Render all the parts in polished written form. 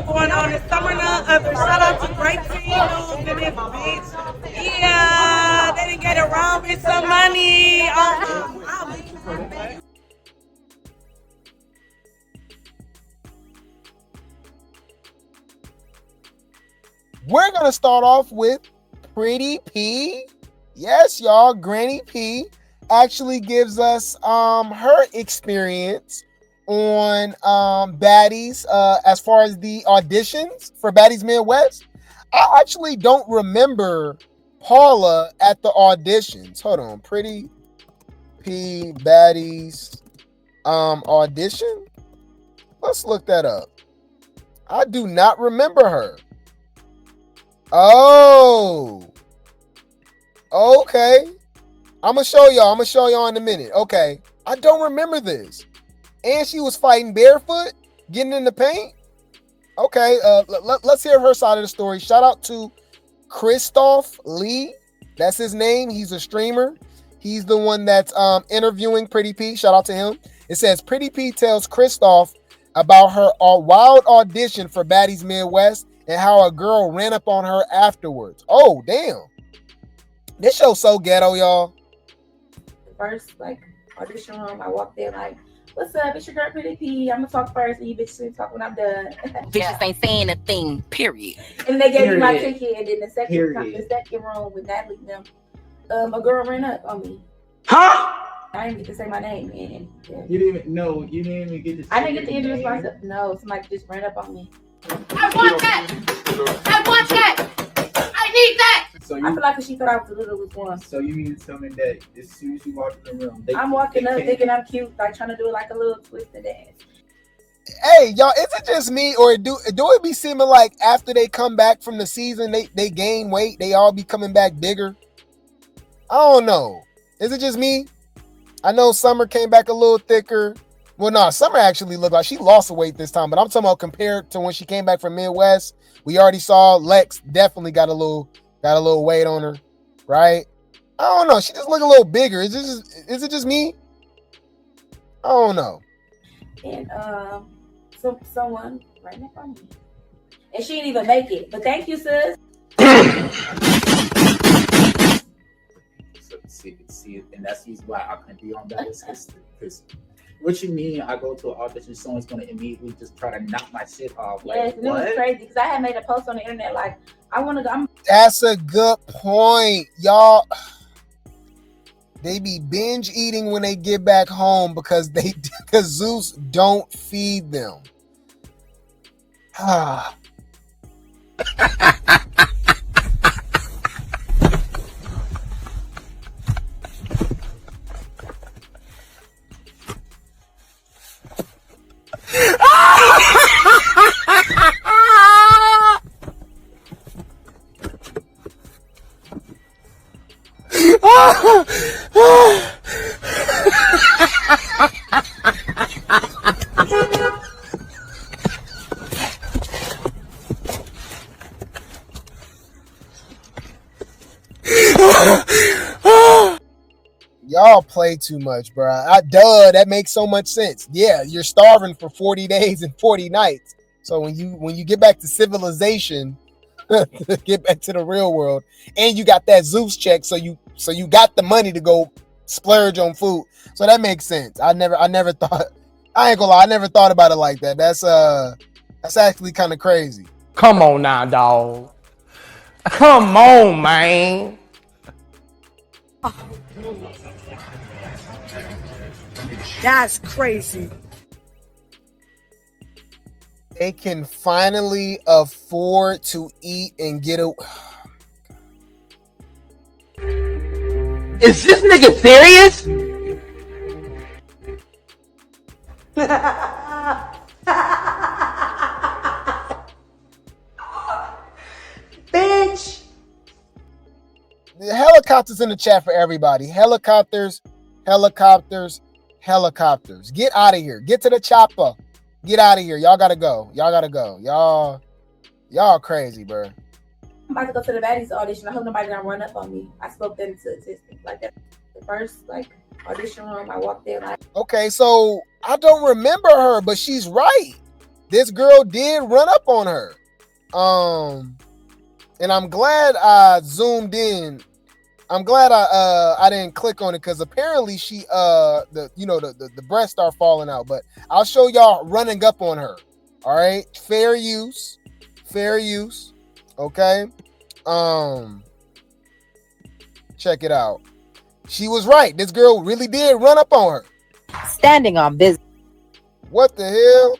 got going on this summer now. Shout out to Grape and this bitch. Yeah, they didn't get it wrong with some money. We're going to start off with Pretty P. Yes, y'all, Granny P actually gives us her experience on Baddies as far as the auditions for Baddies Midwest. I actually don't remember Paula at the auditions. Hold on, Pretty P Baddies audition. Let's look that up. I do not remember her. Oh, okay. I'm gonna show y'all in a minute. Okay, I don't remember this. And she was fighting barefoot, getting in the paint. Okay, let's hear her side of the story. Shout out to Christoph Lee. That's his name. He's a streamer. He's the one that's interviewing Pretty P. Shout out to him. It says Pretty P tells Christoph about her wild audition for Baddies Midwest and how a girl ran up on her afterwards. Oh, damn. This show's so ghetto, y'all. First, audition room, I walked in what's up? It's your girl Pretty P. I'm gonna talk first, and you bitches talk when I'm done. Bitches ain't saying a thing, period. And they gave me my ticket, and then the second room with Natalie Nunn, a girl ran up on me. Huh? I didn't get to say my name, and yeah. You didn't even get to. I didn't get to introduce myself. No, somebody just ran up on me. I want that. I need that. So I feel like she thought I was the littlest one. So you mean to tell me that as soon as you walk in the room, I'm walking up thinking I'm cute, trying to do a little twisted dance. Hey, y'all, is it just me, or do it be seeming like after they come back from the season, they gain weight, they all be coming back bigger? I don't know. Is it just me? I know Summer came back a little thicker. Well, no, Summer actually looked like she lost weight this time, but I'm talking about compared to when she came back from Midwest. We already saw Lex definitely got a little weight on her, right? I don't know. She just look a little bigger. Is it just me? I don't know. And someone right up on me, and she didn't even make it. But thank you, sis. So see, and that's the reason why I couldn't be on that because what you mean? I go to an audition, someone's going to immediately just try to knock my shit off. Yes, and it was crazy because I had made a post on the internet I want to go. That's a good point, y'all. They be binge eating when they get back home because Zeus don't feed them. Ah. Y'all play too much, bro. That makes so much sense. Yeah, you're starving for 40 days and 40 nights. So when you get back to civilization, get back to the real world, and you got that Zeus check, so you got the money to go splurge on food. So that makes sense. I never thought. I ain't gonna lie. I never thought about it like that. That's actually kind of crazy. Come on now, dog. Come on, man. That's crazy. They can finally afford to eat and get a. Is this nigga serious? Bitch. The helicopters in the chat for everybody. Helicopters. Get out of here. Get to the chopper. Get out of here. Y'all gotta go. Y'all crazy, bro. I'm about to go to the Baddies audition. I hope nobody gonna run up on me. I spoke that into existence. That the first audition room, I walked in Okay, so I don't remember her, but she's right. this girl did run up on her. And I'm glad I zoomed in. I'm glad I didn't click on it because apparently she the breasts are falling out. But I'll show y'all running up on her. All right, fair use. Okay. Check it out. She was right. This girl really did run up on her. Standing on business. What the hell?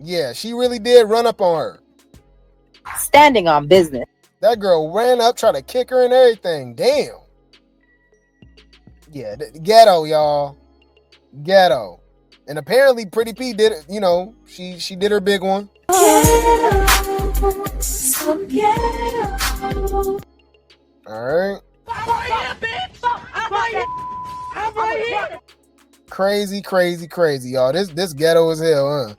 Yeah, she really did run up on her. Standing on business. That girl ran up, tried to kick her and everything. Damn. Yeah, ghetto, y'all. Ghetto. And apparently Pretty P did it, she did her big one. All right. Crazy, y'all. This ghetto as hell, huh?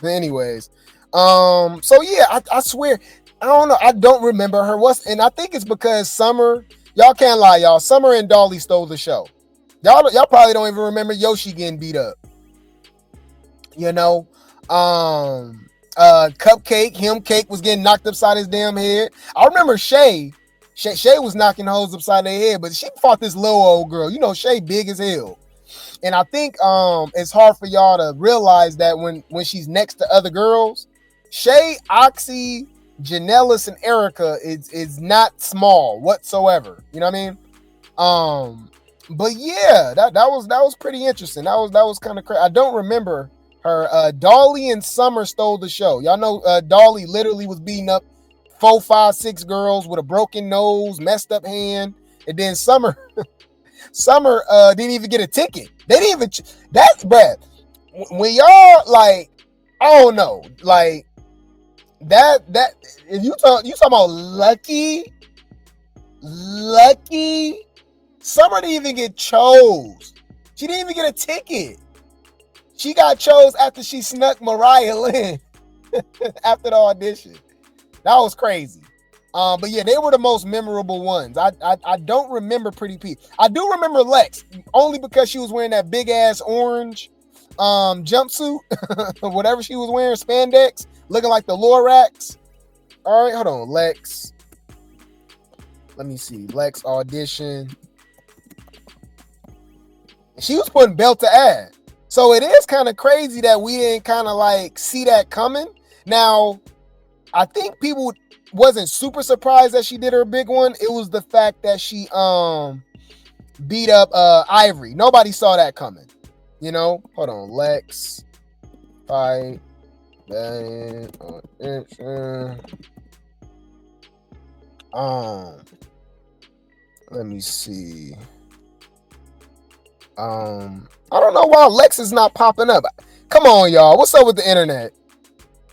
Anyways. So yeah, I swear, I don't know. I don't remember her. And I think it's because Summer, y'all can't lie, y'all. Summer and Dolly stole the show. Y'all probably don't even remember Yoshi getting beat up. Cupcake, Cake was getting knocked upside his damn head. I remember Shay was knocking hoes upside their head, but she fought this little old girl. Shay big as hell. And I think it's hard for y'all to realize that when she's next to other girls, Shay, Oxy, Janellis, and Erica is not small whatsoever. You know what I mean? But yeah, that was pretty interesting. That was kind of crazy. I don't remember her. Dolly and Summer stole the show. Y'all know Dolly literally was beating up 4, 5, 6 girls with a broken nose, messed up hand, and then Summer didn't even get a ticket. They didn't even. That's bad. When y'all I don't know, that if you talking about lucky, Summer didn't even get chose. She didn't even get a ticket. She got chose after she snuck Mariah Lynn after the audition. That was crazy. But yeah, they were the most memorable ones. I don't remember Pretty P. I do remember Lex, only because she was wearing that big ass orange jumpsuit, whatever she was wearing, spandex, looking like the Lorax. All right, hold on, Lex. Let me see, Lex audition. She was putting belt to ass. So it is kind of crazy that we didn't kind of see that coming. Now, I think people wasn't super surprised that she did her big one. It was the fact that she beat up Ivory. Nobody saw that coming. Hold on, Lex fight let me see. I don't know why Lex is not popping up. Come on, y'all. What's up with the internet?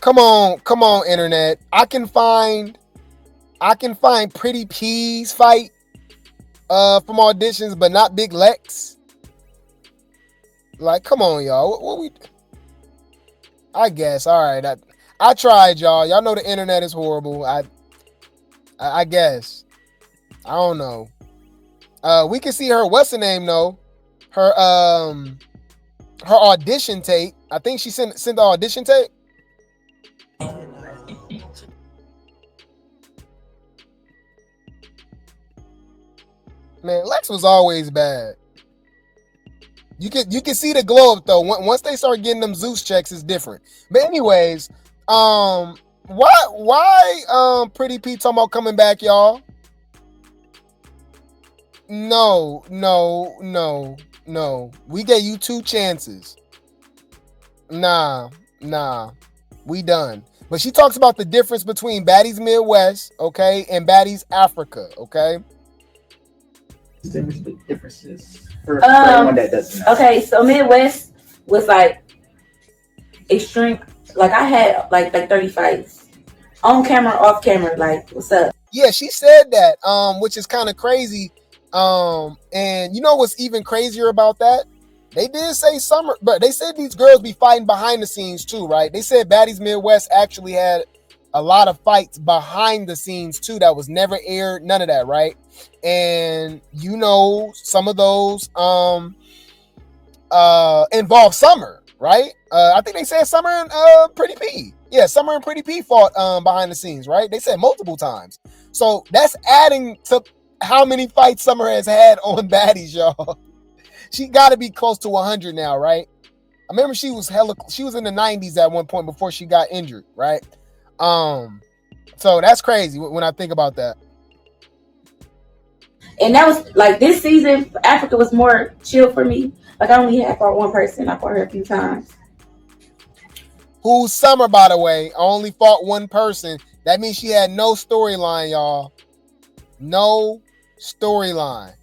Come on, internet. I can find Pretty P's fight from auditions, but not Big Lex. Come on, y'all. What we? I guess. All right. I tried, y'all. Y'all know the internet is horrible. I guess. I don't know. We can see her. What's the name though? Her audition tape. I think she sent the audition tape. Man, Lex was always bad. You can see the glow up though. Once they start getting them Zeus checks, it's different. But anyways, why Pretty P talking about coming back, y'all? No. We gave you 2 chances. Nah. We done. But she talks about the difference between Baddies Midwest, okay, and Baddies Africa, okay? The differences for anyone that doesn't know. Okay, so Midwest was extreme. I had like 30 fights on camera, off camera. What's up? Yeah, she said that, which is kind of crazy. And you know what's even crazier about that? They did say Summer, but they said these girls be fighting behind the scenes too, right? They said Baddies Midwest actually had a lot of fights behind the scenes too that was never aired, none of that, right? And some of those involved Summer, right? I think they said Summer and Pretty P. Yeah, Summer and Pretty P fought behind the scenes, right? They said multiple times. So that's adding to how many fights Summer has had on Baddies, y'all. She got to be close to 100 now, right? I remember she was in the 90s at one point before she got injured, right? So that's crazy when I think about that. And that was like this season, Africa was more chill for me. Like I only had fought one person. I fought her a few times. Who's Summer, by the way? Only fought one person. That means she had no storyline, y'all. No storyline.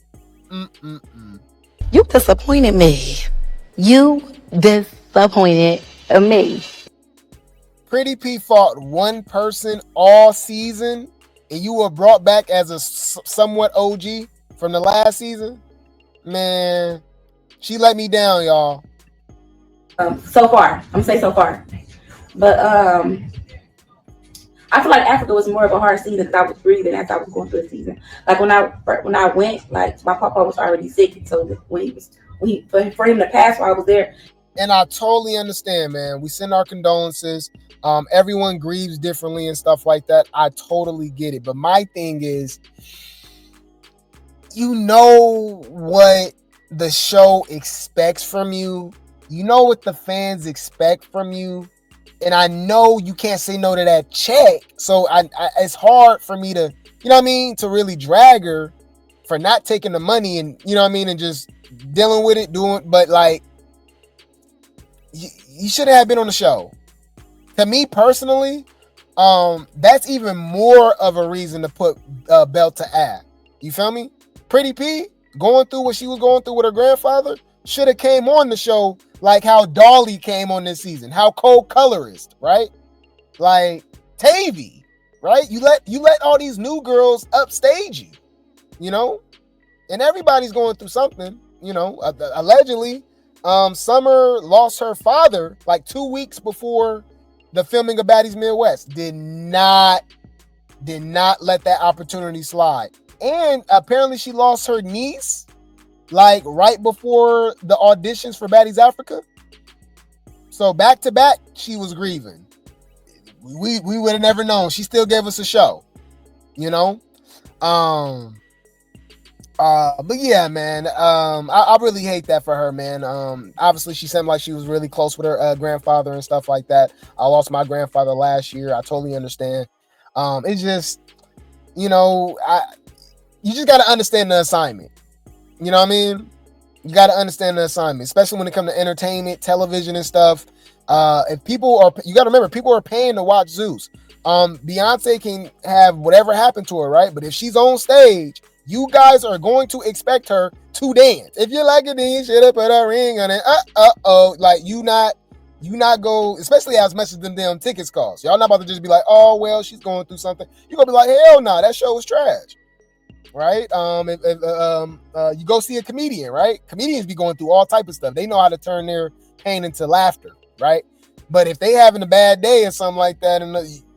You disappointed me. You disappointed me. Pretty P fought one person all season, and you were brought back as a somewhat OG from the last season. Man, she let me down, y'all. So far, I'm gonna say so far, but I feel like Africa was more of a hard season because I was breathing as I was going through the season. Like when I went, like my papa was already sick, so for him to pass while I was there. And I totally understand, man. We send our condolences. Everyone grieves differently and stuff like that. I totally get it. But my thing is, you know what the show expects from you. You know what the fans expect from you. And I know you can't say no to that check. So it's hard for me to, you know what I mean, to really drag her for not taking the money and, you know what I mean, and just dealing with it, but like, you shouldn't have been on the show. To me personally, that's even more of a reason to put belt to ass. You feel me? Pretty P going through what she was going through with her grandfather should have came on the show like how Dolly came on this season, how Cold Colorist, right? Like Tavy, right? You let all these new girls upstage you, you know, and everybody's going through something, you know. Allegedly, Summer lost her father like 2 weeks before the filming of Baddies Midwest. Did not let that opportunity slide. And apparently she lost her niece like right before the auditions for Baddies Africa. So back to back, she was grieving. We would have never known. She still gave us a show, you know. But yeah, man, I really hate that for her, man. Obviously she seemed like she was really close with her grandfather and stuff like that. I lost my grandfather last year. I totally understand. It's just, you know, you just got to understand the assignment. You know what I mean? You got to understand the assignment, especially when it comes to entertainment, television and stuff. If people are, you got to remember, people are paying to watch Zeus. Beyonce can have whatever happened to her, right? But if she's on stage, you guys are going to expect her to dance. If you like it, then you should have put a ring on it. Like you not go, especially as much as them damn tickets cost. Y'all not about to just be like, oh well, she's going through something. You're gonna be like, hell no, that show was trash. Right? You go see a comedian, right? Comedians be going through all type of stuff. They know how to turn their pain into laughter, right? But if they having a bad day or something like that, and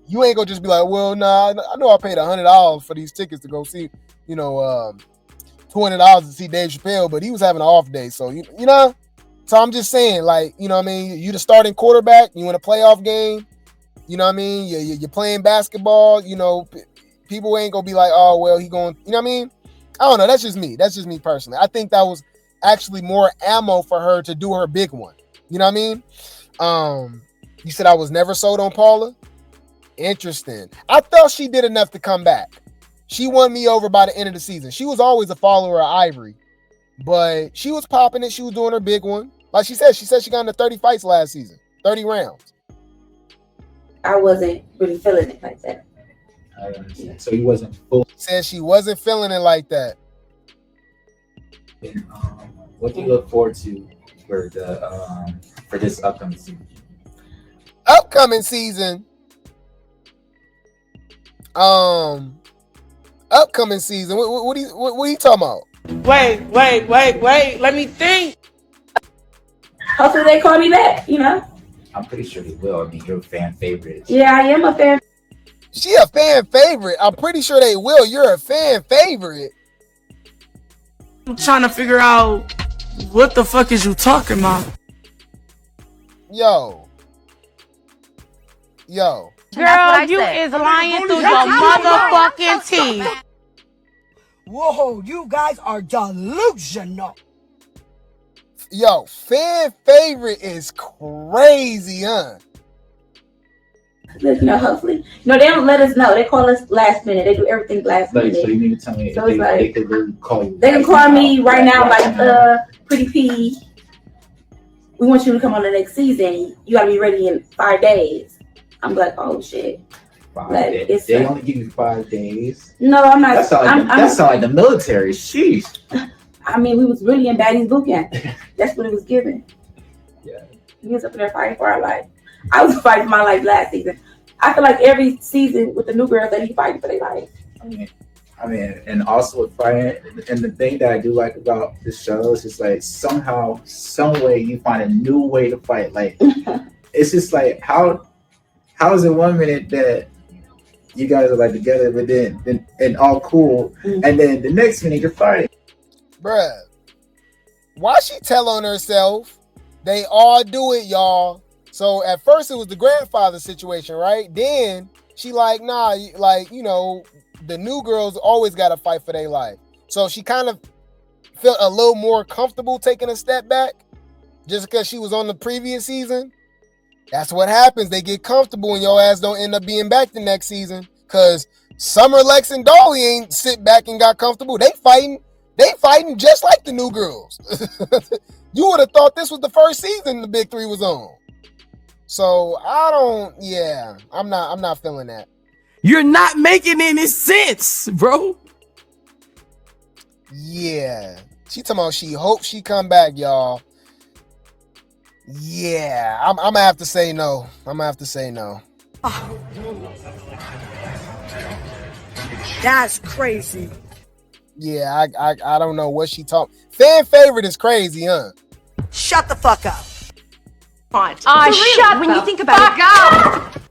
you ain't gonna just be like, well, nah, I know I paid $100 for these tickets to go see, you know, $200 to see Dave Chappelle, but he was having an off day. So, you know, so I'm just saying, like, you know what I mean? You the starting quarterback, you in a playoff game, you know what I mean? You're playing basketball, you know, people ain't gonna be like, oh, well, he going, you know what I mean? I don't know. That's just me. That's just me personally. I think that was actually more ammo for her to do her big one. You know what I mean? You said I was never sold on Paula. Interesting. I thought she did enough to come back. She won me over by the end of the season. She was always a follower of Ivory, but she was popping it. She was doing her big one. Like she said she got into 30 fights last season, 30 rounds. I wasn't really feeling it like that. I understand. So he wasn't full. Said she wasn't feeling it like that. What do you look forward to for the for this upcoming season? Upcoming season. Upcoming season. What are you talking about? Wait. Let me think. Hopefully they call me back, you know? I'm pretty sure they will. I mean, you're a fan favorite. Yeah, I am a fan. She a fan favorite. I'm pretty sure they will. You're a fan favorite. I'm trying to figure out What the fuck is you talking about? Yo. Girl, you is lying through your motherfucking teeth. Whoa, you guys are delusional. Yo, fan favorite is crazy, huh? Hopefully. No, they don't let us know. They call us last minute. They do everything last minute. So you mean to tell me So they, it's like, they could really call you? they can call me right now, like, Pretty P, we want you to come on the next season. You gotta be ready in 5 days. I'm like, oh shit. 5 Like, days. They only give you 5 days. No, I'm not. That sounds like the military. Sheesh. I mean, we was really in Baddie's boot camp. That's what it was given. Yeah. We was up there fighting for our life. I was fighting for my life last season. I feel like every season with the new girls that he fighting for their life. I mean, and also with fighting, and the thing that I do like about this show is just like somehow, some way you find a new way to fight. Like it's just like how is it 1 minute that you guys are like together, but then and all cool, and then the next minute you're fighting. Bruh, why she tell on herself? They all do it, y'all. So at first it was the grandfather situation, right? Then she like, nah, like, you know, the new girls always got to fight for their life. So she kind of felt a little more comfortable taking a step back just because she was on the previous season. That's what happens. They get comfortable and your ass don't end up being back the next season because Summer, Lex, and Dolly ain't sit back and got comfortable. They fighting just like the new girls. You would have thought this was the first season the Big Three was on. So I'm not feeling that. You're not making any sense, bro. Yeah. She talking about she hopes she come back, y'all. Yeah. I'm gonna have to say no. That's crazy. Yeah, I don't know what she talking. Fan favorite is crazy, huh? Shut the fuck up. Shut when you think about it.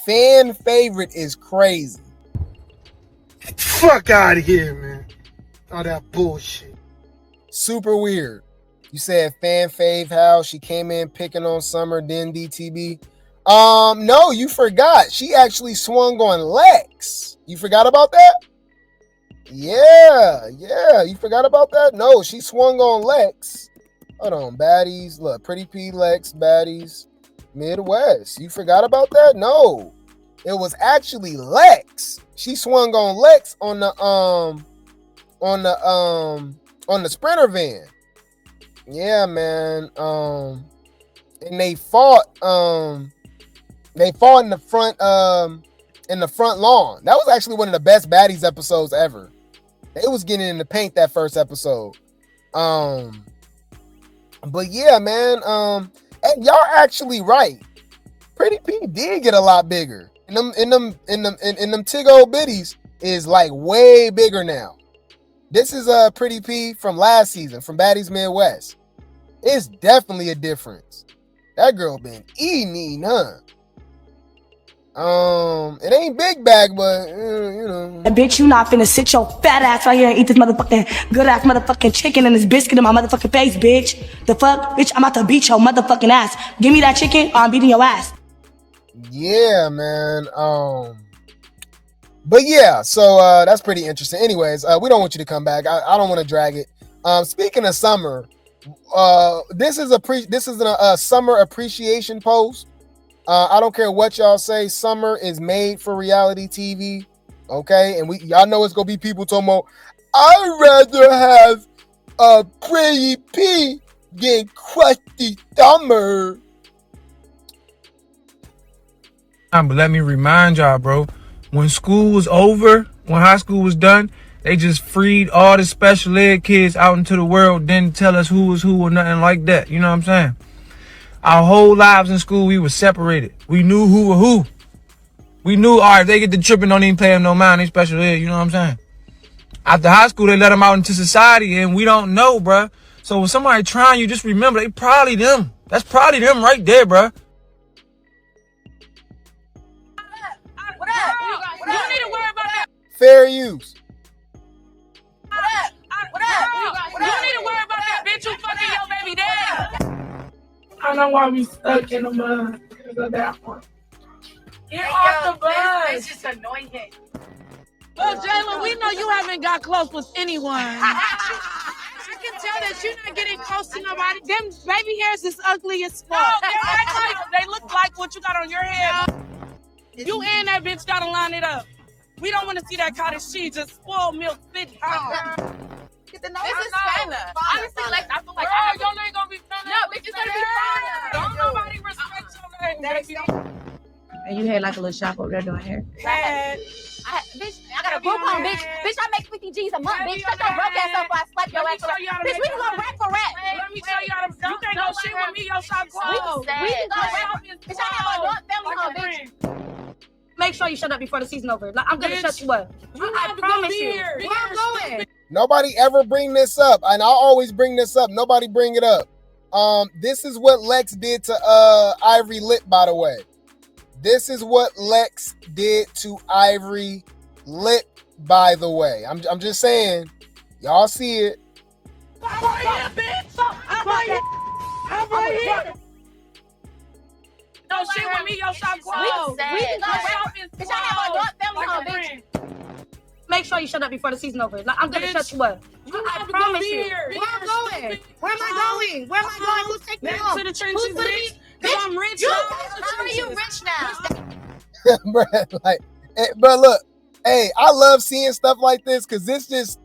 Fan favorite is crazy. Fuck out of here, man. All that bullshit. Super weird. You said fan fave how she came in picking on Summer, then DTB. No, you forgot. She actually swung on Lex. You forgot about that? Yeah. You forgot about that? No, she swung on Lex. Hold on, Baddies. Look, Pretty P, Lex, Baddies, Midwest. You forgot about that? No, it was actually Lex. She swung on Lex on the Sprinter van. Yeah, man. And they fought in the front lawn. That was actually one of the best Baddies episodes ever. They was getting in the paint that first episode. But yeah, man. And y'all actually right. Pretty P did get a lot bigger. And them tig old biddies is like way bigger now. This is Pretty P from last season, from Baddies Midwest. It's definitely a difference. That girl been eating, huh? It ain't big bag, but you know. Bitch, you not finna sit your fat ass right here and eat this motherfucking good ass motherfucking chicken and this biscuit in my motherfucking face, bitch. The fuck? Bitch, I'm about to beat your motherfucking ass. Give me that chicken or I'm beating your ass. Yeah, man. But yeah, so that's pretty interesting. Anyways, we don't want you to come back. I don't want to drag it. Speaking of Summer, this is a Summer appreciation post. I don't care what y'all say. Summer is made for reality TV, okay? And y'all know it's gonna be people talking about, I'd rather have a Pretty P than Crusty Summer. But let me remind y'all, bro. When school was over, when high school was done, they just freed all the special ed kids out into the world. Didn't tell us who was who or nothing like that. You know what I'm saying? Our whole lives in school, we were separated. We knew who were who. We knew, all right, if they get the tripping, don't even pay them no mind. They special ed, you know what I'm saying? After high school, they let them out into society, and we don't know, bruh. So when somebody trying you, just remember, they probably them. That's probably them right there, bruh. What up? You don't need to worry about that. Fair use. What up? You don't need to worry about that, bitch. You baby dad. I don't know why we stuck in the mud because of that one. Get off the bus. It's just annoying. Well, Jalen, we know you haven't got close with anyone. I can tell that you're not getting close to nobody. Them baby hairs is ugly as fuck. No, they look like what you got on your head. You and that bitch gotta line it up. We don't want to see that cottage cheese, just spoiled milk spit out. This is finer. Honestly, like I feel like your name gonna be finer. No, bitch, it's gonna be finer. Don't nobody respect your name, baby. And you had like a little shop over there doing hair. Bitch, I got a group home, bitch. Bitch, I make 50 G's a month, bitch. Shut your broke ass up or I slap your ass. Bitch, we can go rap for rap. Let me tell you how to. You can't go shit with me, your shop closed. We can go rap. Bitch, I have a joint family home, bitch. Make sure you shut up before the season over. Like, I'm gonna shut you up. I promise you. Where I'm going? Nobody ever bring this up, and I always bring this up. Nobody bring it up. This is what Lex did to Ivory Lip, by the way. This is what Lex did to Ivory Lip, by the way. I'm just saying, y'all see it. I'm right here, bitch. I'm right here. No shit with me, your shop closed. We can go rap. Bitch, I have a joint family home, bitch. Make sure you shut up before the season over. Like, I'm gonna shut you up. I promise you. Where I'm going? Where am I going? Where am I going? Who's taking me home? To the trenches, bitch. Cause I'm rich. How are you rich now? Bruh, like, but look, hey, I love seeing stuff like this because this just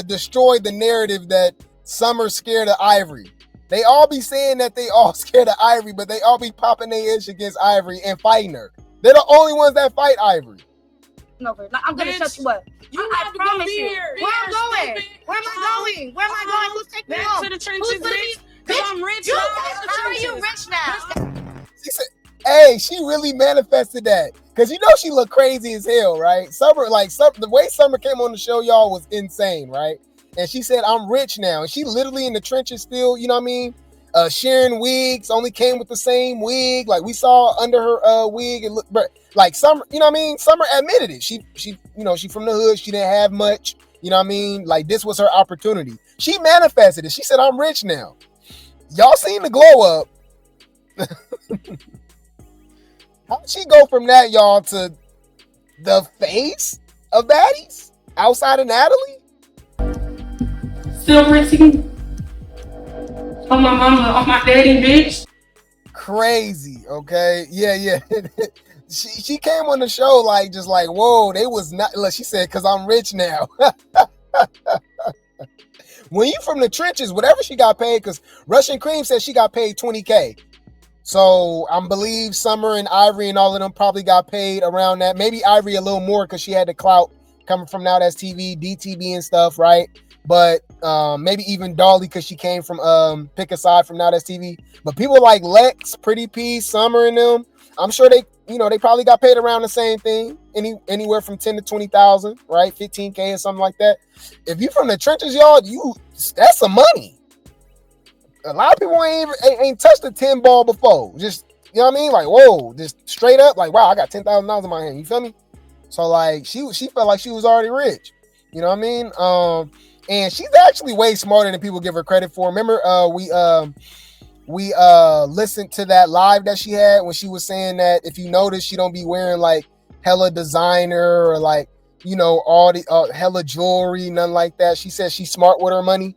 destroyed the narrative that Summer's scared of Ivory. They all be saying that they all scared of Ivory, but they all be popping their ish against Ivory and fighting her. They're the only ones that fight Ivory. Over. Like, I'm gonna shut you up. I promise you. Where I'm going? Where am I going? Where am I going? Who's taking me home? To the trenches, bitch. Cause I'm rich. How are you rich now? She said, hey, she really manifested that. Cause you know she looked crazy as hell, right? Summer, the way Summer came on the show, y'all, was insane, right? And she said, I'm rich now. And she literally in the trenches still, you know what I mean? Sharing wigs, only came with the same wig. Like we saw under her wig, it looked like Summer, you know what I mean? Summer admitted it. She, you know, she from the hood, she didn't have much, you know what I mean? Like this was her opportunity. She manifested it. She said, I'm rich now. Y'all seen the glow up. How'd she go from that, y'all, to the face of Baddies outside of Natalie? Still pretty. On my mama, on my daddy, bitch. Crazy, okay? Yeah. she came on the show like, just like, whoa, they was not, look, she said, because I'm rich now. When you from the trenches, whatever she got paid, because Russian Cream said she got paid $20K. So I believe Summer and Ivory and all of them probably got paid around that. Maybe Ivory a little more because she had the clout coming from Now That's TV, DTB and stuff, right? But maybe even Dolly because she came from Pick a Side from Now That's TV. But people like Lex, Pretty P, Summer and them, I'm sure they, you know, they probably got paid around the same thing. Anywhere from 10 to 20,000, right? 15K or something like that. If you from the trenches, y'all, that's some money. A lot of people ain't touched a 10 ball before. Just, you know what I mean? Like, whoa, just straight up, like, wow, I got $10,000 in my hand. You feel me? So like, she felt like she was already rich. You know what I mean? And she's actually way smarter than people give her credit for. Remember, we listened to that live that she had when she was saying that if you notice, she don't be wearing like hella designer or like, you know, all the hella jewelry, nothing like that. She said she's smart with her money.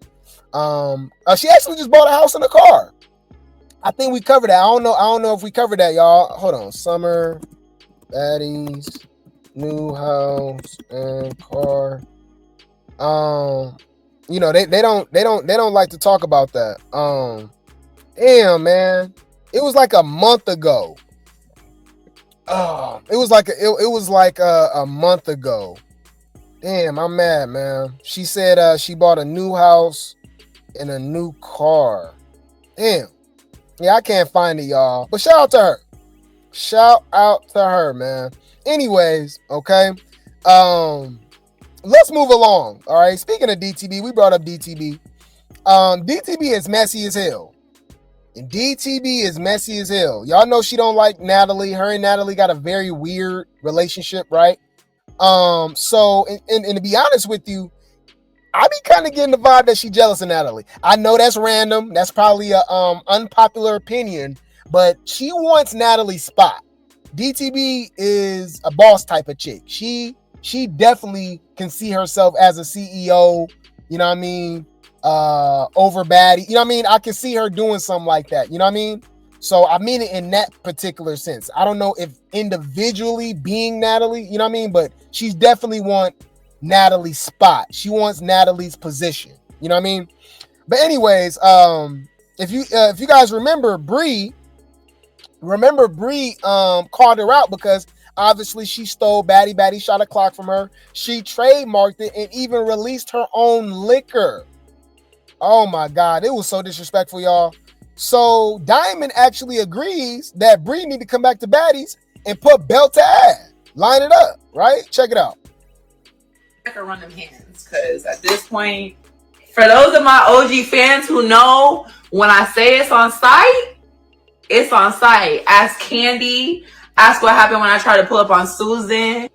She actually just bought a house and a car. I think we covered that. I don't know if we covered that, y'all. Hold on. Summer, Baddies, new house and car. You know, they don't like to talk about that. Damn, man. It was like a month ago. It was like a month ago. Damn, I'm mad, man. She said she bought a new house and a new car. Damn. Yeah, I can't find it, y'all. But shout out to her. Shout out to her, man. Anyways, okay. Let's move along. All right. Speaking of DTB, we brought up DTB. DTB is messy as hell. And DTB is messy as hell. Y'all know she don't like Natalie. Her and Natalie got a very weird relationship, right? So, and to be honest with you, I be kind of getting the vibe that she jealous of Natalie. I know that's random. That's probably a unpopular opinion, but she wants Natalie's spot. DTB is a boss type of chick. She definitely can see herself as a CEO, you know what I mean? Over Baddie. You know what I mean? I can see her doing something like that. You know what I mean? So I mean it in that particular sense. I don't know if individually being Natalie, you know what I mean? But she's definitely want Natalie's spot. She wants Natalie's position. You know what I mean? But anyways, if you guys remember Bree called her out because obviously she stole Baddie. Baddie shot a clock from her. She trademarked it and even released her own liquor. Oh my God, it was so disrespectful, y'all. So Diamond actually agrees that Bree need to come back to Baddies and put belt to ass. Line it up, right? Check it out. I can run them hands because at this point, for those of my OG fans who know when I say it's on site, it's on site. Ask Candy. Ask what happened when I tried to pull up on Susan.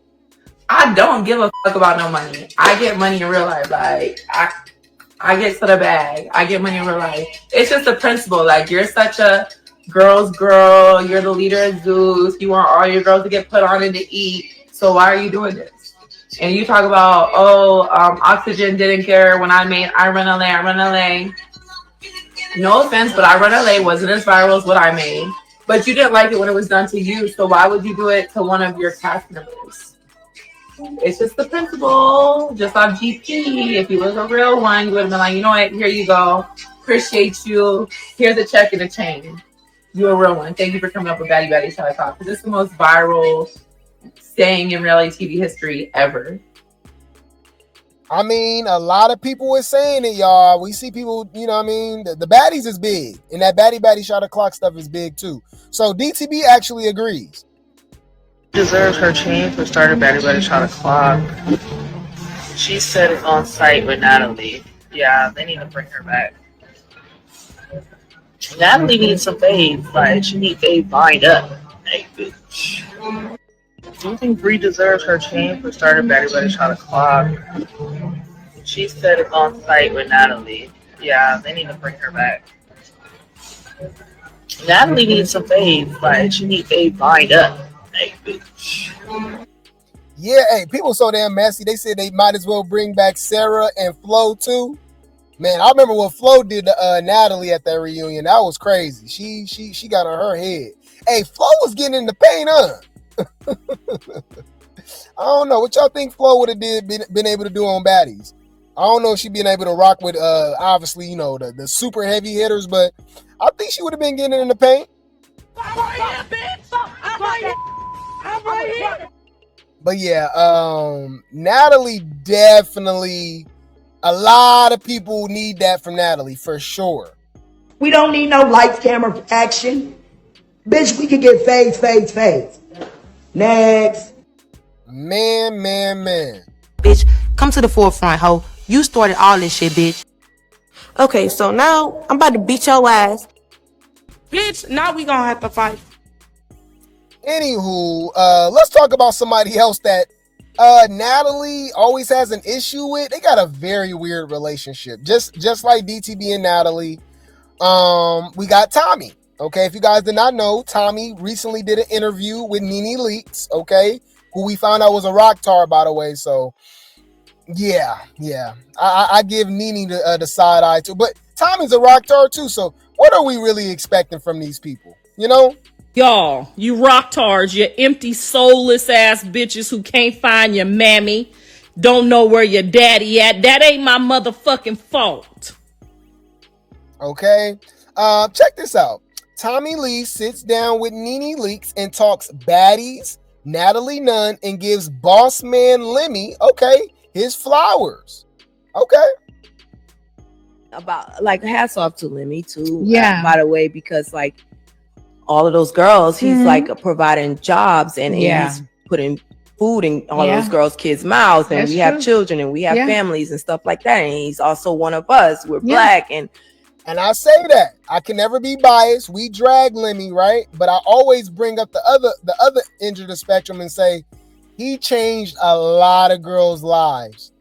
I don't give a fuck about no money. I get money in real life. Like, I get to the bag. I get money in real life. It's just a principle. Like, you're such a girl's girl. You're the leader of Zeus. You want all your girls to get put on and to eat. So why are you doing this? And you talk about, Oxygen didn't care when I made I Run LA. No offense, but I Run LA wasn't as viral as what I made. But you didn't like it when it was done to you. So why would you do it to one of your cast members? It's just the principle. Just on GP. If you was a real one, you would have been like, you know what? Here you go. Appreciate you. Here's a check and a chain. You're a real one. Thank you for coming up with Baddie Baddie Shall I Talk. Because it's the most viral saying in reality TV history ever. I mean, a lot of people were saying it, y'all. We see people, you know what I mean? The Baddies is big. And that Baddie Baddie Shot O'Clock stuff is big too. So DTB actually agrees. Deserves her chain for starting Baddie Baddie Shot O'Clock. She said it's on site with Natalie. Yeah, they need to bring her back. Natalie needs some fave. Like, she needs fave lined up. Hey, bitch. Do you think Bree deserves her chain for starting Baddie Baddie Shot O'Clock? She said it's on site with Natalie. Yeah, they need to bring her back. Natalie needs some fave. Like, she needs fave lined up. Hey, bitch. Yeah, hey, people so damn messy. They said they might as well bring back Sarah and Flo too. Man, I remember what Flo did to Natalie at that reunion. That was crazy. She got on her head. Hey, Flo was getting in the paint, huh? I don't know what y'all think Flo would have been able to do on Baddies. I don't know if she'd been able to rock with obviously, you know, the super heavy hitters, but I think she would have been getting in the paint. I'm right here, bitch. I'm right here. But yeah, Natalie definitely, a lot of people need that from Natalie for sure. We don't need no lights, camera, action. Bitch, we can get fades. Next. Man. Bitch, come to the forefront, ho. You started all this shit, bitch. Okay, so now I'm about to beat your ass. Bitch, now we gonna have to fight. Anywho, let's talk about somebody else that Natalie always has an issue with. They got a very weird relationship. Just like DTB and Natalie. We got Tommie. Okay, if you guys did not know, Tommie recently did an interview with Nene Leakes, okay, who we found out was a rock tar, by the way. So, yeah. I give Nene the side eye too. But Tommie's a rock tar too. So, what are we really expecting from these people? You know? Y'all, you rock tards, you empty, soulless ass bitches who can't find your mammy, don't know where your daddy at. That ain't my motherfucking fault. Okay. Check this out. Tommie Lee sits down with Nene Leakes and talks Baddies, Natalie Nunn, and gives boss man Lemmy, okay, his flowers. Okay. About, like, hats off to Lemmy too. Yeah. By the way, because like all of those girls, he's like providing jobs and he's putting food in all those girls' kids' mouths, and we have children and we have families and stuff like that. And he's also one of us. We're black, and I say that I can never be biased. We drag Lemmy, right? But I always bring up the other end of the spectrum and say he changed a lot of girls' lives.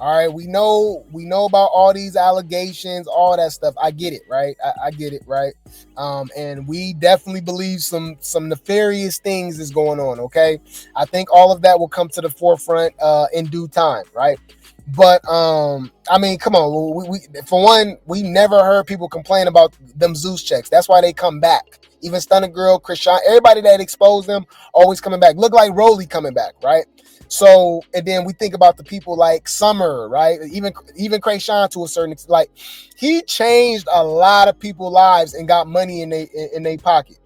All right, we know about all these allegations, all that stuff. I get it, right? I get it, right? And we definitely believe some nefarious things is going on. Okay, I think all of that will come to the forefront in due time, right? But I mean, come on. We for one, we never heard people complain about them Zeus checks. That's why they come back. Even Stunner Girl, Krishan, everybody that exposed them always coming back. Look like Rollie coming back, right? So, and then we think about the people like Summer, right? Even Krishan to a certain extent. Like, he changed a lot of people's lives and got money in their pocket.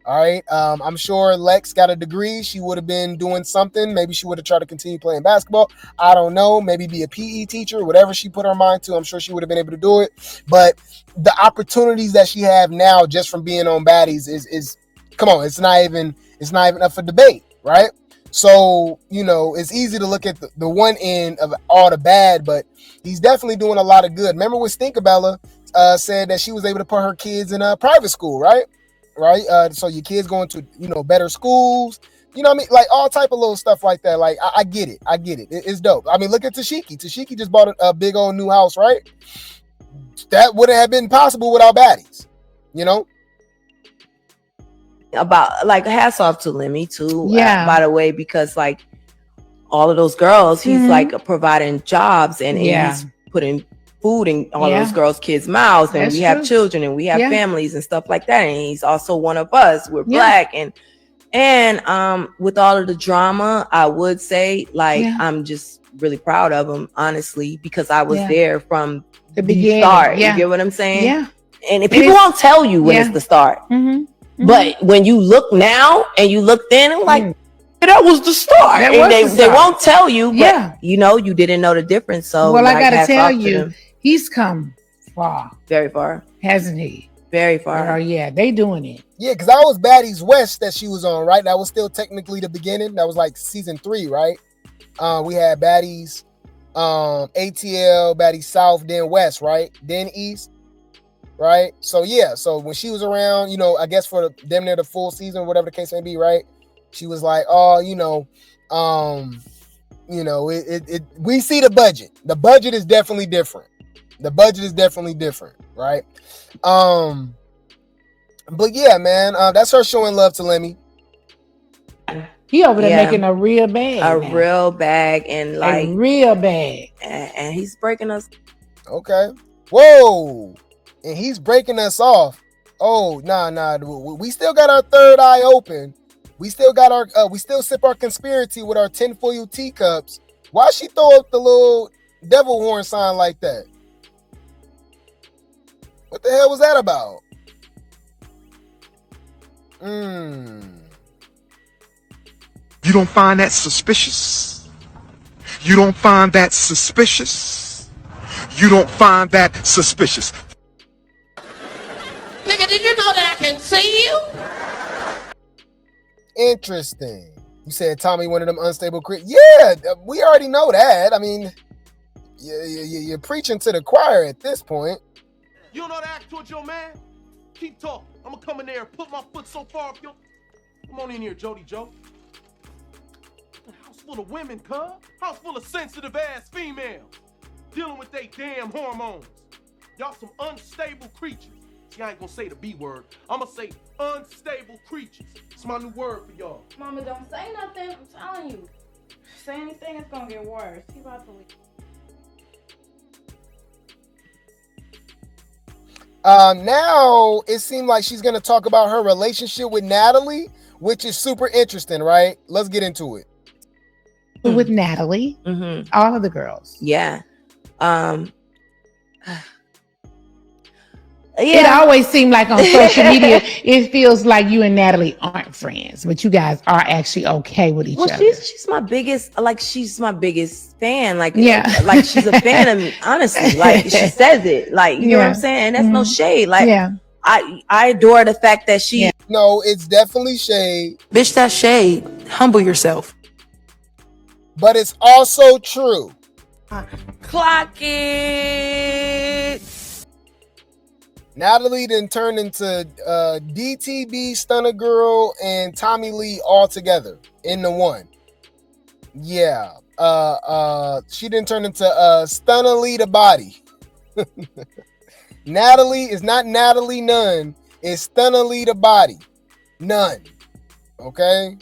All right. I'm sure Lex got a degree. She would have been doing something. Maybe she would have tried to continue playing basketball. I don't know. Maybe be a PE teacher, whatever she put her mind to. I'm sure she would have been able to do it. But the opportunities that she have now just from being on Baddies is come on. It's not even up for debate, right? So, you know, it's easy to look at the one end of all the bad, but he's definitely doing a lot of good. Remember when Stinkabella said that she was able to put her kids in a private school, right? Right. So your kids going to, you know, better schools, you know what I mean? Like all type of little stuff like that. Like, I get it. It's dope. I mean, look at Tashiki. Tashiki just bought a big old new house, right? That wouldn't have been possible without Baddies, you know? About like hats off to Lemmy too. Yeah. By the way, because like all of those girls, he's like providing jobs and he's putting food in all those girls' kids' mouths, and we have children and we have families and stuff like that. And he's also one of us. We're black, and with all of the drama, I would say like I'm just really proud of him, honestly, because I was there from the beginning. Start. You get what I'm saying? Yeah. And if people won't tell you when it's the start. But when you look now and you look then, like that was the start. They won't tell you, but you know, you didn't know the difference. So well, like, I gotta tell you, he's come far, very far, hasn't he? Very far. Oh yeah, they doing it. Yeah, because that was Baddies West that she was on, right? That was still technically the beginning. That was like season 3, right? We had Baddies, ATL, Baddies South, then West, right? Then East. Right. So yeah. So when she was around, you know, I guess for them near the full season, whatever the case may be, right? She was like, oh, you know, we see the budget. The budget is definitely different. Right? But yeah, man, that's her showing love to Lemmy. He over there making a real bag. Real bag, and like a real bag. And he's breaking us. Okay. Whoa. And he's breaking us off. Oh, nah. We still got our third eye open. We still got our, we still sip our conspiracy with our tinfoil teacups. Why she throw up the little devil horn sign like that? What the hell was that about? You don't find that suspicious? You don't find that suspicious? You don't find that suspicious? Nigga, did you know that I can see you? Interesting. You said Tommie one of them unstable Yeah, we already know that. I mean, you're preaching to the choir at this point. You don't know how to act towards your man? Keep talking. I'm gonna come in there and put my foot so far up your... Come on in here, Jody Joe. A house full of women, cuz. House full of sensitive ass females. Dealing with they damn hormones. Y'all some unstable creatures. See, I ain't gonna say the B word. I'm gonna say unstable creatures. It's my new word for y'all. Mama, don't say nothing. I'm telling you. Say anything, it's gonna get worse. He about to leave. Now it seemed like she's gonna talk about her relationship with Natalie, which is super interesting, right? Let's get into it. With Natalie, all of the girls. Yeah. It always seemed like on social media, it feels like you and Natalie aren't friends, but you guys are actually okay with each other. She's my biggest, she's my biggest fan. Like she's a fan of me, honestly. Like she says it. Like, you know what I'm saying? That's no shade. Like I adore the fact that she No, it's definitely shade. Bitch, that's shade. Humble yourself. But it's also true. Clock it. Natalie then turned into DTB, Stunner Girl, and Tommie Lee all together in the one. Yeah. She didn't turn into Stunnily the Body. Natalie is not Natalie Nunn. It's Stunnily the Body. None. Okay.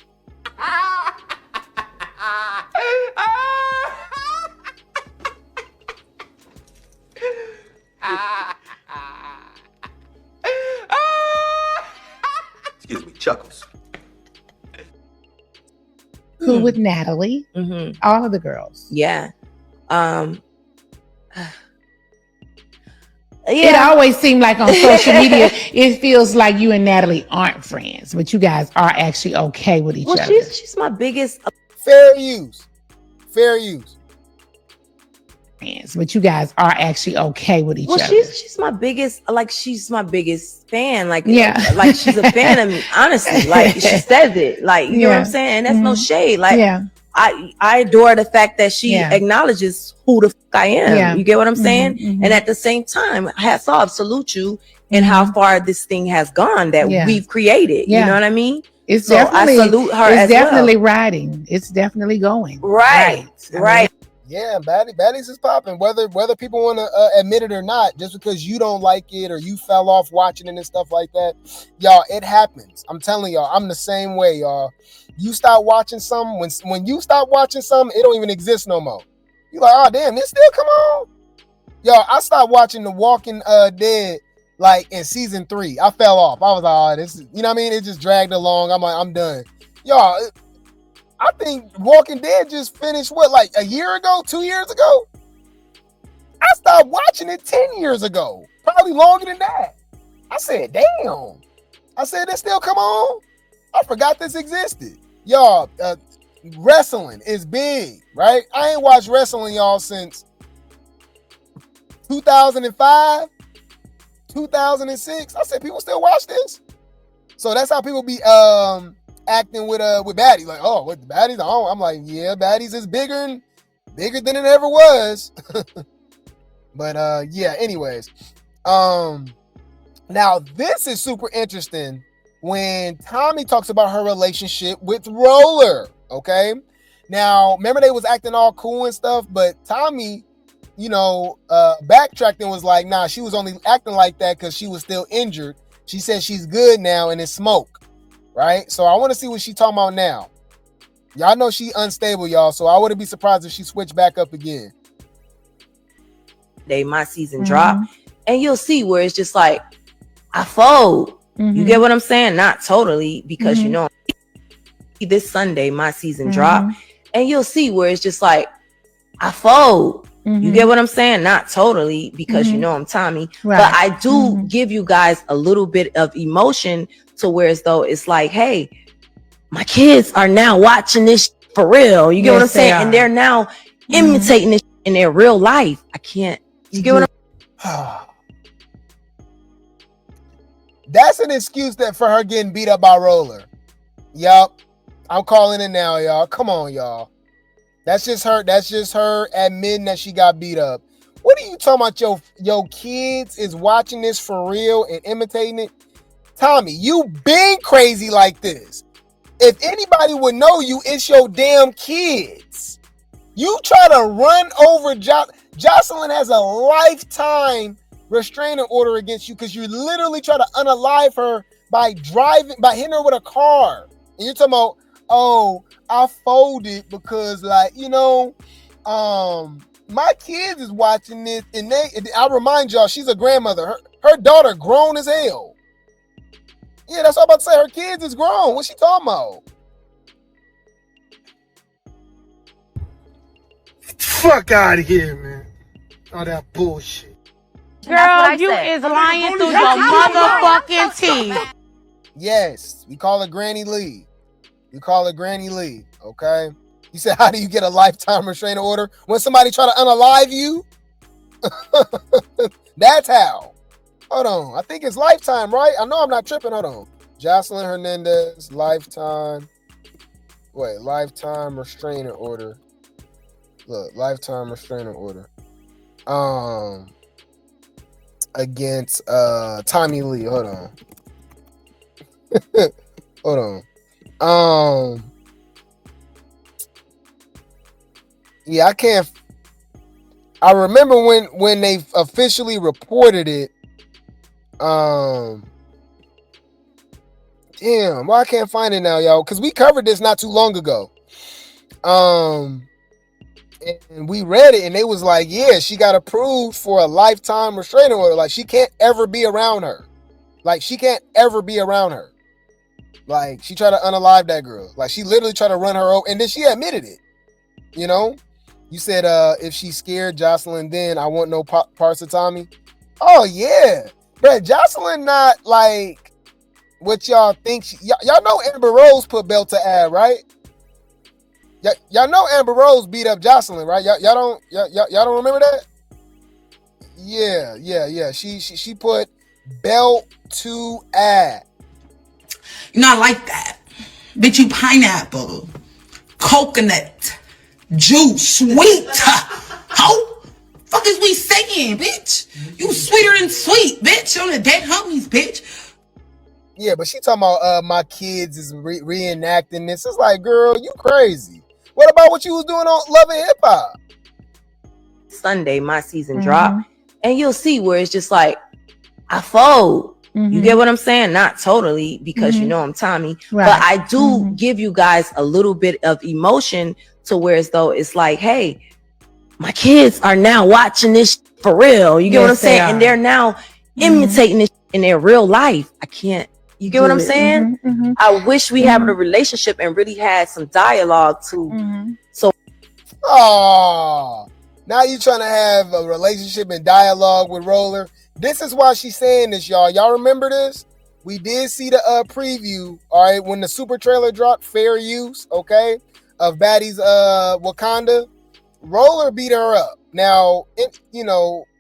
Excuse me, Chuckles. Cool with Natalie. All of the girls. Yeah. It always seemed like on social media, it feels like you and Natalie aren't friends, but you guys are actually okay with each other. She's my biggest fair use. Fair use. But you guys are actually okay with each other. She's my biggest, like she's my biggest fan. Like, like she's a fan of me, honestly. Like she says it. Like, you know what I'm saying? And that's no shade. Like I adore the fact that she acknowledges who the fuck I am. You get what I'm saying? And at the same time, hats off, salute you and how far this thing has gone that we've created. You know what I mean? It's so definitely, I salute her it's as definitely well. riding. It's definitely going. Right. Yeah, Baddies is popping. Whether people want to admit it or not, just because you don't like it or you fell off watching it and stuff like that, y'all, it happens. I'm telling y'all, I'm the same way, y'all. You start watching something, when you stop watching something, it don't even exist no more. You like, oh damn, this still come on? Y'all, I stopped watching The Walking Dead like in season 3. I fell off. I was like, oh, this is, you know what I mean? It just dragged along. I'm like, I'm done. Y'all, I think Walking Dead just finished, what, like a year ago, 2 years ago? I stopped watching it 10 years ago. Probably longer than that. I said, damn. I said, this still come on? I forgot this existed. Y'all, wrestling is big, right? I ain't watched wrestling, y'all, since 2005, 2006. I said, people still watch this? So that's how people be acting with Baddies. Like, oh, with the Baddies? I'm like, yeah, Baddies is bigger than it ever was. But yeah, anyways. Now this is super interesting when Tommie talks about her relationship with Roller. Okay. Now, remember they was acting all cool and stuff, but Tommie, you know, backtracked and was like, nah, she was only acting like that because she was still injured. She said she's good now and it's smoke. Right? So I want to see what she's talking about now. Y'all know she unstable, y'all. So I wouldn't be surprised if she switched back up again. My season drop. And you'll see where it's just like, I fold. You get what I'm saying? Not totally, because you know, this Sunday, my season drop. And you'll see where it's just like, I fold. You get what I'm saying? Not totally, because you know I'm Tommie. Right. But I do give you guys a little bit of emotion to where as though it's like, hey, my kids are now watching this for real. You get what I'm saying? And they're now imitating this in their real life. I can't. You get what I'm That's an excuse that for her getting beat up by Roller. Yup. I'm calling it now, y'all. Come on, y'all. That's just her admitting that she got beat up. What are you talking about? Your kids is watching this for real and imitating it? Tommie, you been crazy like this. If anybody would know you, it's your damn kids. You try to run over Jocelyn has a lifetime restraining order against you because you literally try to unalive her by hitting her with a car. And you're talking about, oh, I folded because, like, you know, my kids is watching this, and I remind y'all, she's a grandmother. Her daughter grown as hell. Yeah, that's what I'm about to say. Her kids is grown. What's she talking about? Fuck out of here, man. All that bullshit. Girl, you is lying through your motherfucking teeth. Yes, we call it Granny Lee. Okay? You said, how do you get a lifetime restraining order? When somebody try to unalive you? That's how. Hold on. I think it's lifetime, right? I know I'm not tripping. Hold on. Jocelyn Hernandez, lifetime restraining order. Look, lifetime restraining order. Against Tommie Lee. Hold on. Hold on. Yeah, I can't. I remember when they officially reported it. Damn, why I can't find it now, y'all? Because we covered this not too long ago. And we read it, and they was like, yeah, she got approved for a lifetime restraining order. Like, she can't ever be around her. Like, she can't ever be around her. Like, she tried to unalive that girl. Like, she literally tried to run her over, and then she admitted it. You know? You said, if she's scared, Jocelyn, then I want no parts of Tommie. Oh, yeah. But Jocelyn not, like, what y'all think. Y'all know Amber Rose put belt to ad, right? Y'all know Amber Rose beat up Jocelyn, right? Y'all don't remember that? Yeah. She put belt to ad. You know, I like that. Bitch, you pineapple, coconut, juice, sweet. How fuck is we saying, bitch? You sweeter than sweet, bitch. On the dead homies, bitch. Yeah, but she talking about my kids is reenacting this. It's like, girl, you crazy. What about what you was doing on Love and Hip Hop? Sunday, my season drop, and you'll see where it's just like, I fold. You get what I'm saying? Not totally, because you know I'm Tommie, Right. but I do give you guys a little bit of emotion to where as though it's like, hey, my kids are now watching this for real. You get what I'm saying? And they're now imitating this in their real life. I can't. You get what I'm saying? I wish we had a relationship and really had some dialogue to. So, now you trying to have a relationship and dialogue with Roller. This is why she's saying this, y'all. Y'all remember this? We did see the preview, all right, when the super trailer dropped, fair use, okay, of Baddie's Wakanda. Roller beat her up. Now,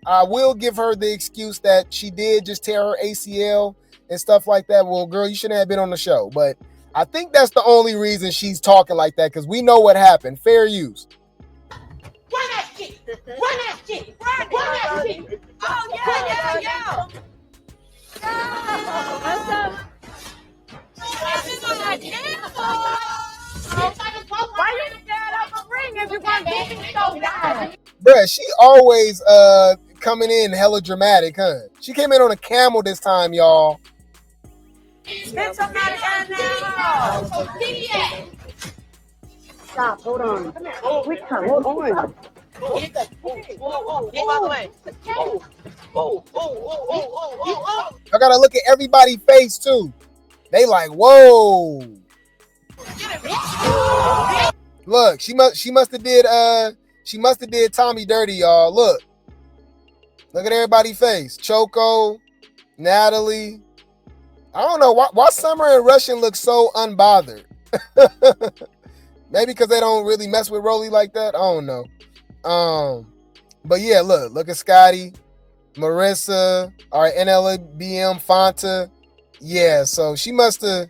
I will give her the excuse that she did just tear her ACL and stuff like that. Well, girl, you shouldn't have been on the show. But I think that's the only reason she's talking like that, because we know what happened. Fair use. Run that shit! Run that shit! Run that shit! Oh, yeah! What's up? Why you stand up a ring if you want to get me so bad? Bruh, she always coming in hella dramatic, huh? She came in on a camel this time, y'all. Get somebody out now! Stop, hold on. Which time? Hold on. I gotta look at everybody's face too. They like, whoa. Look, she must have did Tommie dirty, y'all. Look at everybody's face. Choco, Natalie. I don't know why Summer and Russian look so unbothered. Maybe because they don't really mess with Rolley like that. I don't know. But yeah, look at Scotty, Marissa, all right, NLBM, Fanta. Yeah, so she must have.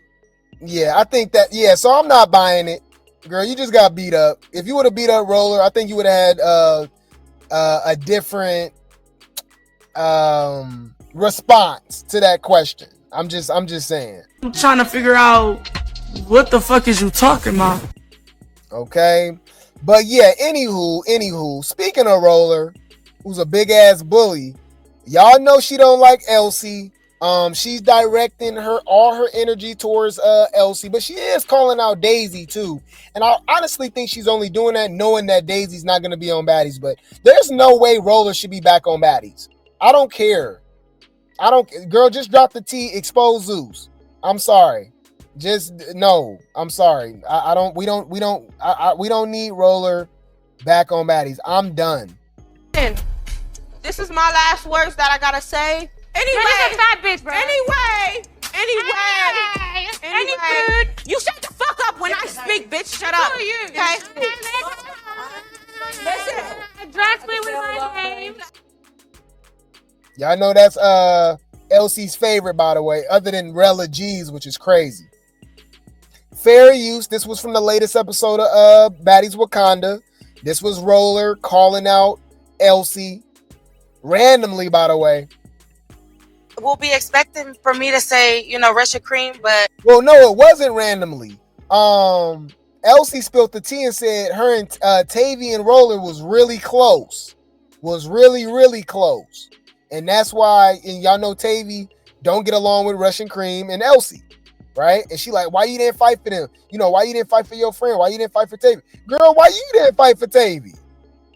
Yeah, I think that. Yeah, so I'm not buying it, girl. You just got beat up. If you would have beat up Roller, I think you would have had a different response to that question. I'm just saying. I'm trying to figure out what the fuck is you talking about. Okay. But yeah, anywho, speaking of Roller, who's a big ass bully, y'all know she don't like Elsie. She's directing all her energy towards Elsie, but she is calling out Daisy too. And I honestly think she's only doing that knowing that Daisy's not gonna be on Baddies, but there's no way Roller should be back on Baddies. I don't care. Girl, just drop the T, expose Zeus. I'm sorry. Just no. I'm sorry. We don't need Roller back on Baddies. I'm done. This is my last words that I gotta say. Anyway, you're a fat bitch, bro. Anyway. You shut the fuck up when I speak, bitch. Shut up. Okay. Listen. Address me with my name. Y'all know that's Elsie's favorite, by the way, other than Rella G's, which is crazy. Fair use. This was from the latest episode of Baddie's Wakanda. This was Roller calling out Elsie randomly, by the way. We'll be expecting for me to say, Russia cream, but well, no, it wasn't randomly. Elsie spilled the tea and said her and Tavy and Roller was really close. Was really, really close. And that's why, and y'all know Tavy don't get along with Russian Cream and Elsie, right? And she like, why you didn't fight for them? You know, why you didn't fight for your friend? Why you didn't fight for Tavy? Girl, why you didn't fight for Tavy?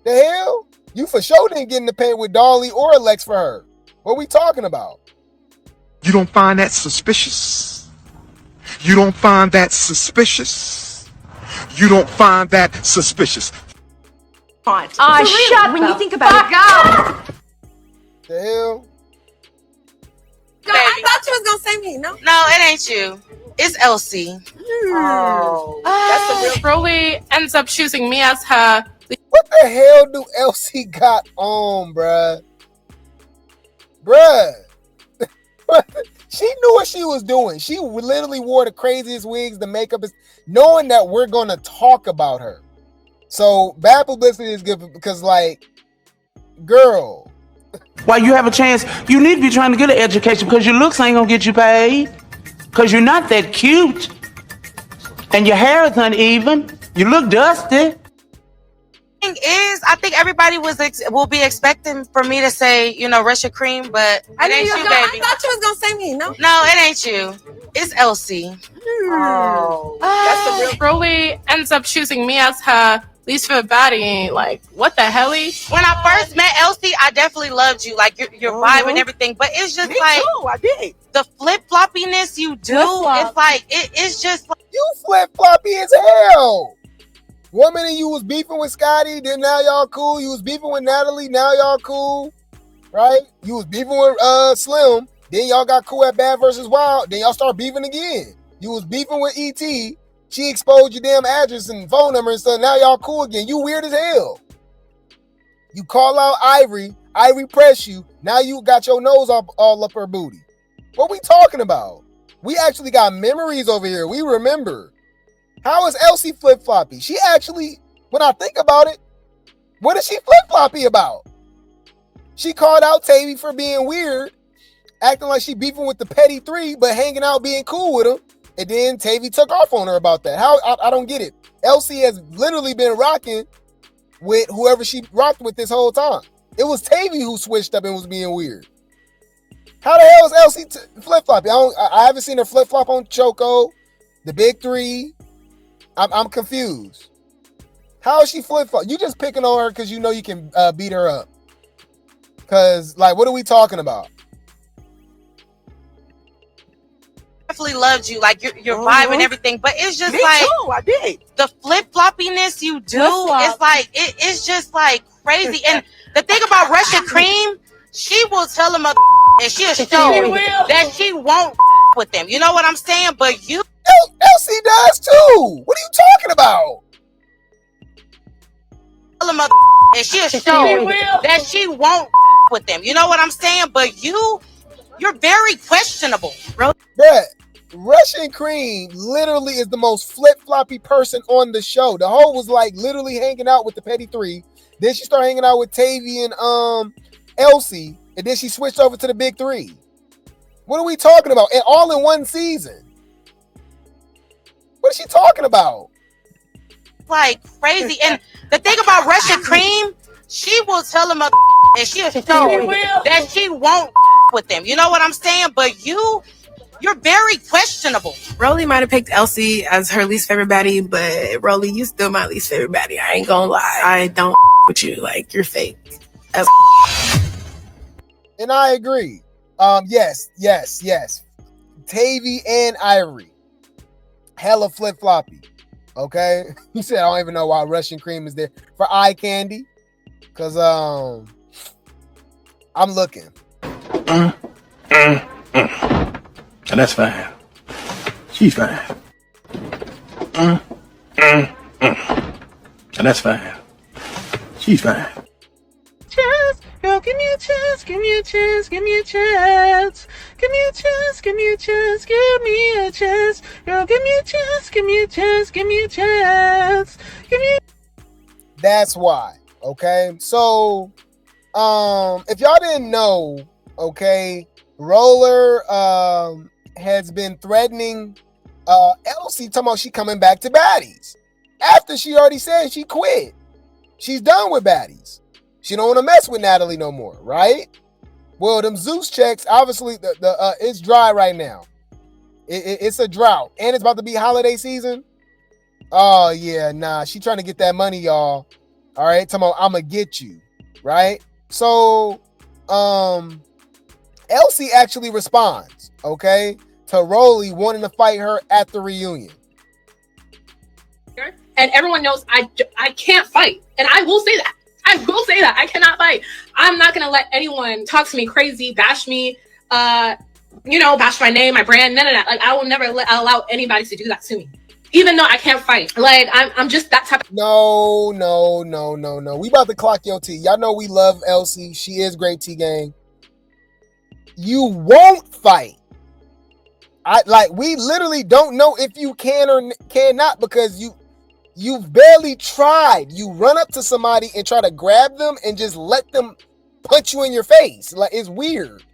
The hell? You for sure didn't get in the paint with Dolly or Lex for her. What we talking about? You don't find that suspicious? You don't find that suspicious? You don't find that suspicious? Shut when you think about it. The hell? Girl, I thought you was gonna say me. No, it ain't you. It's Elsie. Oh, that's the real. Rollie ends up choosing me as her. What the hell do Elsie got on, bruh? Bruh. She knew what she was doing. She literally wore the craziest wigs, the makeup, is knowing that we're going to talk about her. So bad publicity is good because, like, girl. While you have a chance, you need to be trying to get an education because your looks ain't going to get you paid. Because you're not that cute. And your hair is uneven. You look dusty. Thing is, I think everybody will be expecting for me to say, you know, Russia Cream, but it ain't you, baby. I thought you was gonna say me. No, it ain't you. It's Elsie. Oh, that's the real. Rollie ends up choosing me as her least favorite baddie. Like, what the hell? When I first met Elsie, I definitely loved you, like your vibe and everything. But it's just Me like too, I did. the flip floppiness you do. Flip-flop. It's like it's just like you flip floppy as hell. 1 minute you was beefing with Scotty, then now y'all cool. You was beefing with Natalie, now y'all cool, right? You was beefing with Slim, then y'all got cool at Bad vs. Wild, then y'all start beefing again. You was beefing with E.T., she exposed your damn address and phone number and stuff, now y'all cool again. You weird as hell. You call out Ivory press you, now you got your nose all up her booty. What we talking about? We actually got memories over here. We remember. How is Elsie flip-floppy? She actually, when I think about it, what is she flip-floppy about? She called out Tavy for being weird, acting like she beefing with the petty three, but hanging out being cool with him. And then Tavy took off on her about that. How? I don't get it. Elsie has literally been rocking with whoever she rocked with this whole time. It was Tavy who switched up and was being weird. How the hell is Elsie flip-floppy? I haven't seen her flip-flop on Choco, the Big Three. I'm confused. How is she flip-flop? You just picking on her because you know you can beat her up. Because, like, what are we talking about? definitely loved you, like your vibe and everything. But it's just Me like too, I did. The flip floppiness you do. It's like it's just like crazy. And the thing about Russian Cream, she will tell him and she'll show that she won't with them. You know what I'm saying? But you, Elsie does too. What are you talking about? Tell him and she'll show that she won't with them. You know what I'm saying? But you're very questionable, bro. Bruh, Russian Cream literally is the most flip-floppy person on the show. The hoe was like literally hanging out with the Petty Three. Then she started hanging out with Tavy and Elsie. And then she switched over to the Big Three. What are we talking about? And all in one season. What is she talking about? Like crazy. And the thing about Russian Cream, she will tell him and she'll show that she won't with them. You know what I'm saying? But you're very questionable. Rolley might have picked Elsie as her least favorite baddie, but Rolley, you still my least favorite baddie. I ain't gonna lie. I don't with you. Like, you're fake. And I agree. Yes. Tavy and Ivory. Hella flip-floppy. Okay? You said I don't even know why Russian Cream is there. For eye candy. Because I'm looking. And that's fine. She's fine. And that's fine. She's fine. Chance, girl, give me a chance, give me a chance, give me a chance. Give me a chance, give me a chance, give me a chance. Girl, give me a chance, give me a chance, give me a chance. Give me That's why. Okay? So, if y'all didn't know, okay, Roller has been threatening Elsie, talking about she coming back to Baddies. after she already said she quit. She's done with Baddies. She don't want to mess with Natalie no more, right? Well, them Zeus checks, obviously, it's dry right now. It's a drought. And it's about to be holiday season. Oh, yeah, nah. She trying to get that money, y'all. All right? I'm going to get you, right? So, Elsie actually responds, okay, to Rollie wanting to fight her at the reunion. And everyone knows I can't fight. And I will say that. I will say that. I cannot fight. I'm not going to let anyone talk to me crazy, bash me, bash my name, my brand, none of that. Like, I will never allow anybody to do that to me. Even though I can't fight. Like, I'm just that type of... No. We about to clock your tea. Y'all know we love Elsie. She is great tea gang. You won't fight. We literally don't know if you can or cannot because you've barely tried. You run up to somebody and try to grab them and just let them punch you in your face. Like, it's weird.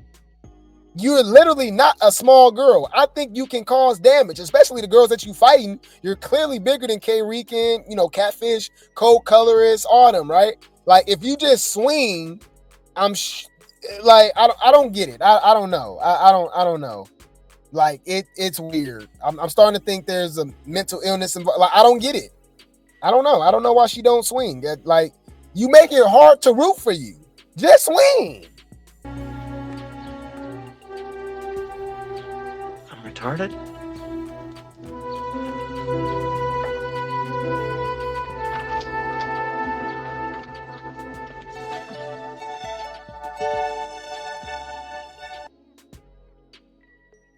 You're literally not a small girl. I think you can cause damage, especially the girls that you fighting. You're clearly bigger than K-Rican, Catfish, Cold Colorist, all them, right? Like, if you just swing, I don't get it. I don't know. I don't know. Like, it's weird. I'm starting to think there's a mental illness involved. Like, I don't get it. I don't know. I don't know why she don't swing. Like, you make it hard to root for you. Just swing. I'm retarded?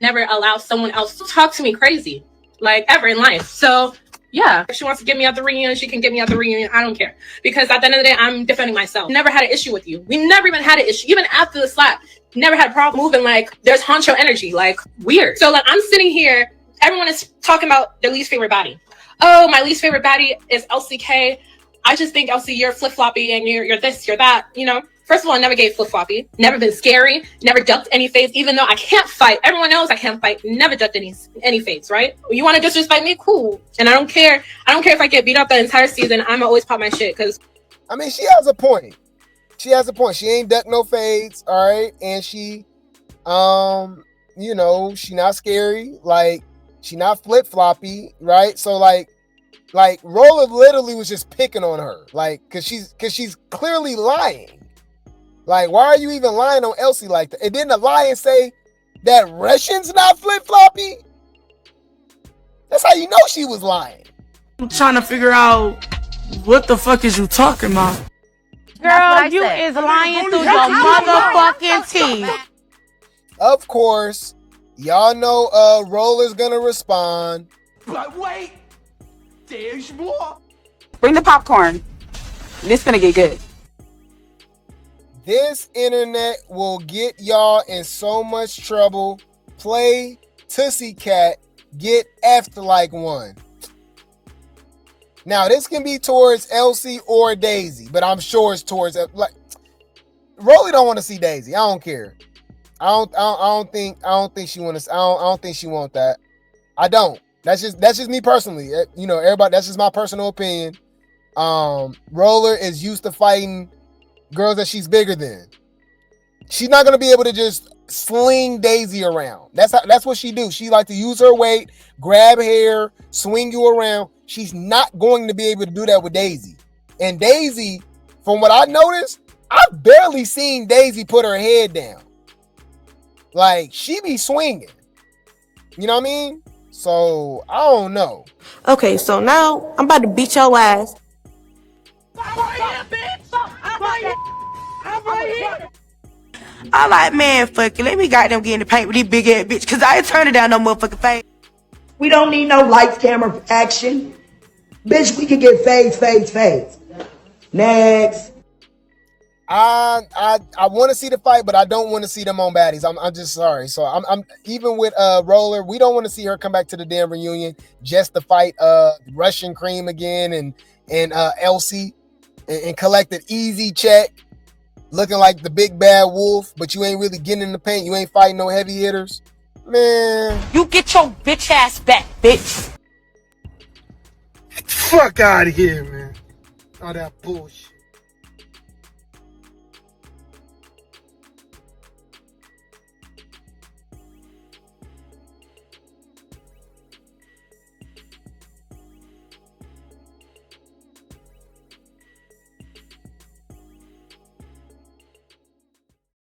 Never allow someone else to talk to me crazy, like, ever in life. So, yeah, if she wants to get me out the reunion, she can get me out the reunion. I don't care. Because at the end of the day, I'm defending myself. Never had an issue with you. We never even had an issue. Even after the slap, never had a problem moving. Like, there's honcho energy. Like, weird. So, like, I'm sitting here. Everyone is talking about their least favorite baddie. Oh, my least favorite baddie is Elsie K. I just think, Elsie, you're flip-floppy and you're this, you're that, First of all, I never gave flip-floppy. Never been scary. Never ducked any fades, even though I can't fight. Everyone knows I can't fight. Never ducked any fades, right? You want to disrespect me? Cool. And I don't care. I don't care if I get beat up the entire season. I'm always pop my shit because... I mean, she has a point. She ain't ducked no fades, all right? And she, she not scary. Like, she not flip-floppy, right? So, like Roller literally was just picking on her. Like, cause she's clearly lying. Like, why are you even lying on Elsie like that? And didn't the lion say that Russian's not flip-floppy? That's how you know she was lying. I'm trying to figure out what the fuck is you talking about? Girl, you is lying through your motherfucking teeth. Of course, y'all know Roller's gonna respond. But wait, there's more. Bring the popcorn. This gonna get good. This internet will get y'all in so much trouble. Play Tussie Cat, get F'd like one. Now, this can be towards Elsie or Daisy, but I'm sure it's towards Rollie don't want to see Daisy. I don't care. I don't think she wants. I don't think she want that. I don't. That's just me personally. Everybody. That's just my personal opinion. Roller is used to fighting girls that she's bigger than. She's not gonna be able to just sling Daisy around. That's what she do. She like to use her weight, grab hair, swing you around. She's not going to be able to do that with Daisy. And Daisy, from what I noticed, I've barely seen Daisy put her head down. Like, she be swinging. You know what I mean? So, I don't know. Okay, so now I'm about to beat your ass. I'm like, man, fuck it. Let me goddamn get in the paint with this big ass bitch, cause I ain't turning down no motherfucking face. We don't need no lights, camera, action. Bitch, we can get fades. Next. I want to see the fight, but I don't want to see them on Baddies. I'm just sorry. So I'm even with Roller. We don't want to see her come back to the damn reunion just to fight Russian Cream again and Elsie and collect an easy check, looking like the big bad wolf. But you ain't really getting in the paint. You ain't fighting no heavy hitters, man. You get your bitch ass back, bitch. Fuck out of here, man. All that bullshit.